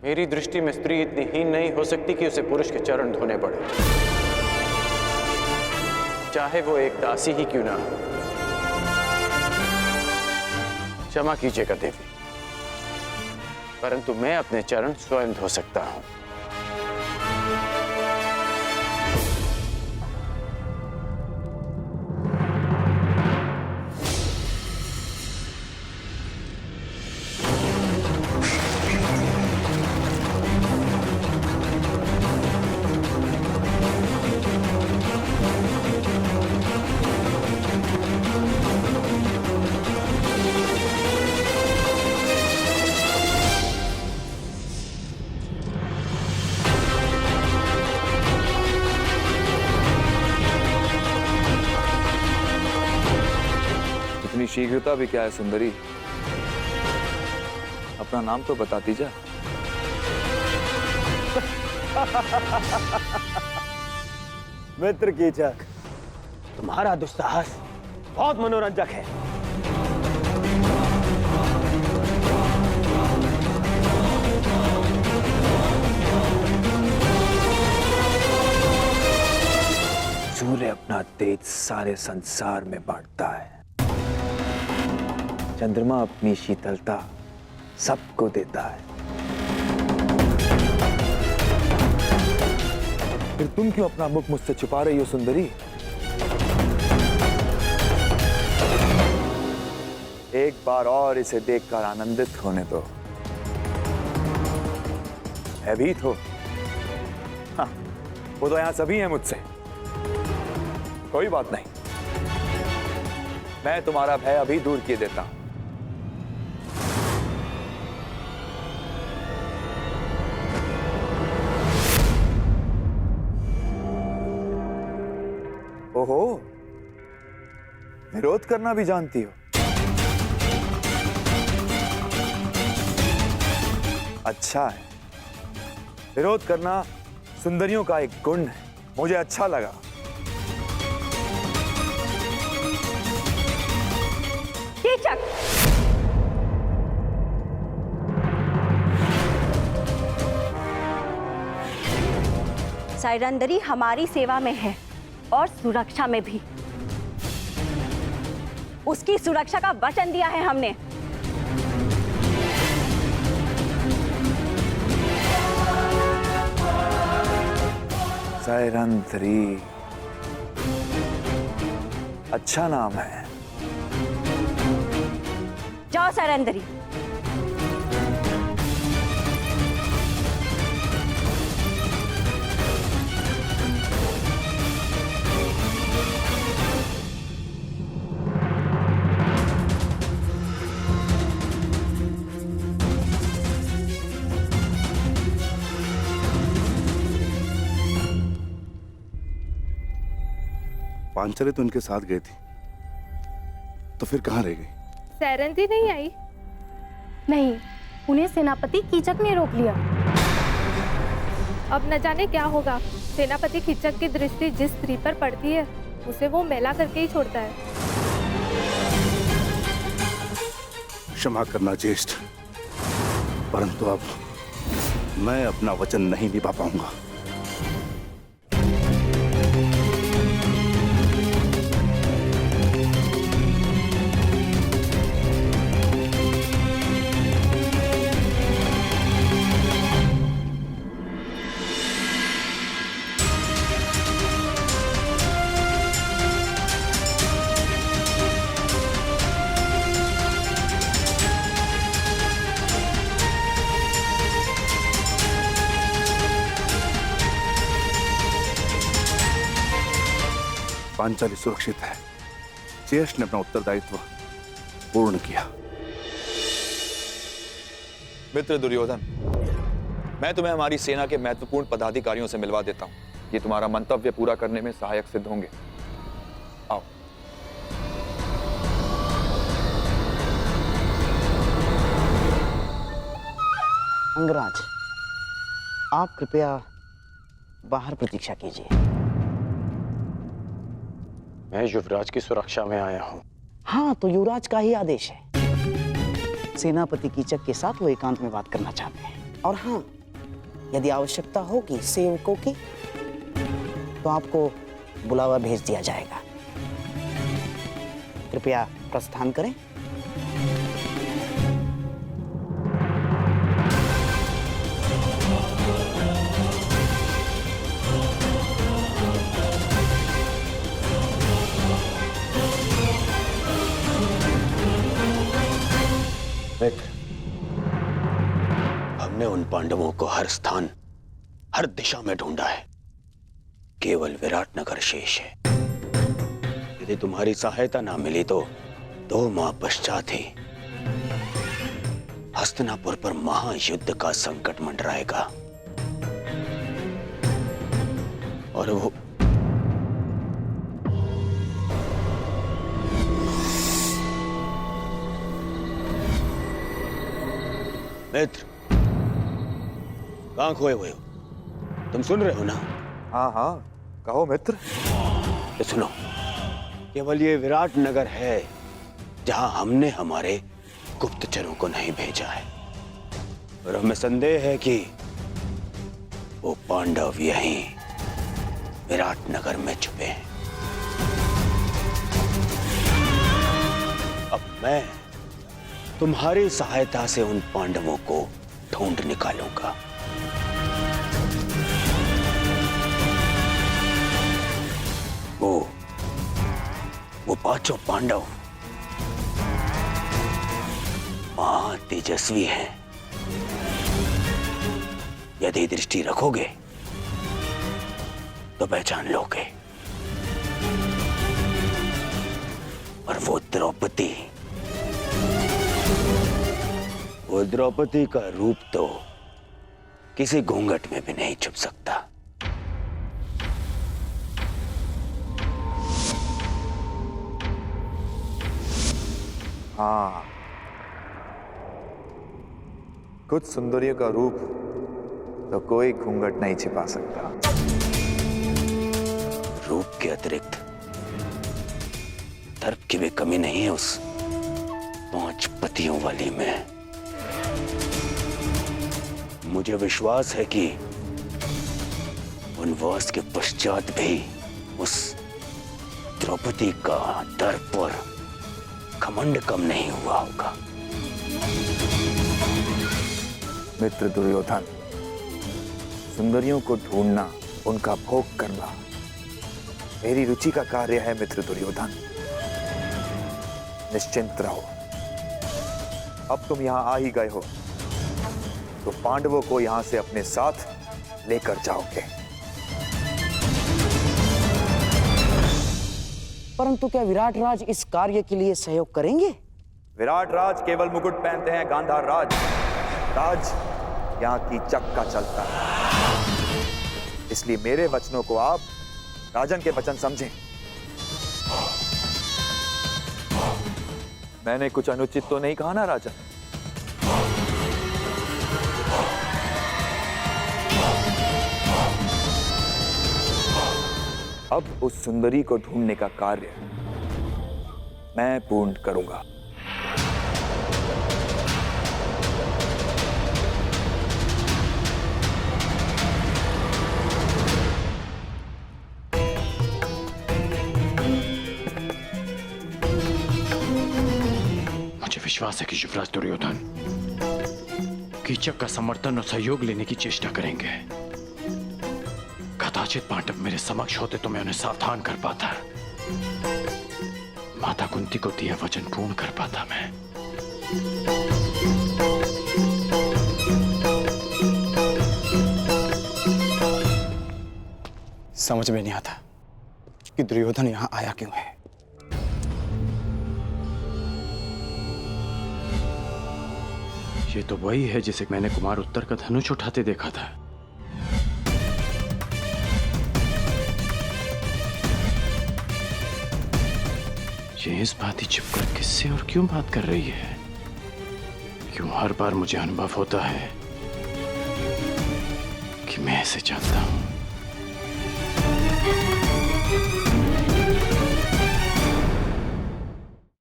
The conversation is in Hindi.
मेरी दृष्टि में स्त्री इतनी हीन नहीं हो सकती कि उसे पुरुष के चरण धोने पड़े, चाहे वो एक दासी ही क्यों ना हो। क्षमा कीजिएगा देवी, परंतु मैं अपने चरण स्वयं धो सकता हूं। इतनी शीघ्रता भी क्या है सुंदरी? अपना नाम तो बताती जा। मित्र कीचक, तुम्हारा दुस्साहस बहुत मनोरंजक है। सूर्य अपना तेज सारे संसार में बांटता है, चंद्रमा अपनी शीतलता सबको देता है। फिर तुम क्यों अपना मुख मुझसे छुपा रही हो सुंदरी? एक बार और इसे देखकर आनंदित होने दो। भयभीत हो? हाँ, वो तो यहां सभी हैं मुझसे। कोई बात नहीं, मैं तुम्हारा भय अभी दूर किए देता हूं। ओहो, विरोध करना भी जानती हो? अच्छा है, विरोध करना सुंदरियों का एक गुण है, मुझे अच्छा लगा। कीचक, सैरंदरी हमारी सेवा में है और सुरक्षा में भी। उसकी सुरक्षा का वचन दिया है हमने। सैरंधरी, अच्छा नाम है। जाओ सैरंदरी। पांचाली तो उनके साथ गई थी, तो फिर कहाँ रह गई? सैरंधी नहीं आई? नहीं, उन्हें सेनापति कीचक ने रोक लिया। अब न जाने क्या होगा। सेनापति कीचक की दृष्टि जिस स्त्री पर पड़ती है उसे वो मैला करके ही छोड़ता है। क्षमा करना ज्येष्ठ, परंतु अब मैं अपना वचन नहीं निभा पाऊंगा। पांचाली सुरक्षित है। ज्येष्ठ ने अपना उत्तरदायित्व पूर्ण किया। मित्र दुर्योधन, मैं तुम्हें हमारी सेना के महत्वपूर्ण पदाधिकारियों से मिलवा देता हूं। ये तुम्हारा मंतव्य पूरा करने में सहायक सिद्ध होंगे। आओ। अंगराज, आप कृपया बाहर प्रतीक्षा कीजिए। मैं युवराज की सुरक्षा में आया हूं। हाँ, तो युवराज का ही आदेश है। सेनापति कीचक के साथ वो एकांत में बात करना चाहते हैं और हाँ, यदि आवश्यकता होगी सेवकों की तो आपको बुलावा भेज दिया जाएगा। कृपया प्रस्थान करें। मित्र, हमने उन पांडवों को हर स्थान, हर दिशा में ढूंढा है। केवल विराटनगर शेष है। यदि तुम्हारी सहायता ना मिली तो 2 माह पश्चात ही हस्तिनापुर पर महायुद्ध का संकट मंडराएगा और वो मित्र, कहां खोए हुए हो? तुम सुन रहे हो ना? हाँ हाँ, कहो मित्र। तो सुनो, केवल ये विराट नगर है जहां हमने हमारे गुप्तचरों को नहीं भेजा है, और हमें संदेह है कि वो पांडव यहीं विराट नगर में छुपे हैं। अब मैं तुम्हारी सहायता से उन पांडवों को ढूंढ निकालूंगा। वो 5 पांडव महातेजस्वी हैं। यदि दृष्टि रखोगे तो पहचान लोगे। और वो द्रौपदी का रूप तो किसी घूंघट में भी नहीं छुप सकता। हाँ, कुछ सुंदरियों का रूप तो कोई घूंघट नहीं छिपा सकता। रूप के अतिरिक्त दर्प की भी कमी नहीं है उस 5 पतियों वाली में। मुझे विश्वास है कि वनवास के पश्चात भी उस द्रौपदी का दर्प और घमंड कम नहीं हुआ होगा। मित्र दुर्योधन, सुंदरियों को ढूंढना, उनका भोग करना मेरी रुचि का कार्य है। मित्र दुर्योधन, निश्चिंत रहो। अब तुम यहां आ ही गए हो तो पांडवों को यहां से अपने साथ लेकर जाओगे। परंतु क्या विराट राज इस कार्य के लिए सहयोग करेंगे? विराट राज केवल मुकुट पहनते हैं, गांधार राज यहां की चक्का चलता है। इसलिए मेरे वचनों को आप राजन के वचन समझें। मैंने कुछ अनुचित तो नहीं कहा ना राजन? अब उस सुंदरी को ढूंढने का कार्य मैं पूर्ण करूंगा। मुझे विश्वास है कि युवराज दुर्योधन कीचक का समर्थन और सहयोग लेने की चेष्टा करेंगे। कदाचित पांडव मेरे समक्ष होते तो मैं उन्हें सावधान कर पाता, माता कुंती को दिया वचन पूर्ण कर पाता मैं। समझ में नहीं आता कि दुर्योधन यहां आया क्यों है। ये तो वही है जिसे मैंने कुमार उत्तर का धनुष उठाते देखा था। ये इस बात ही छिपकर किससे और क्यों बात कर रही है? क्यों हर बार मुझे अनुभव होता है कि मैं ऐसे चाहता हूं।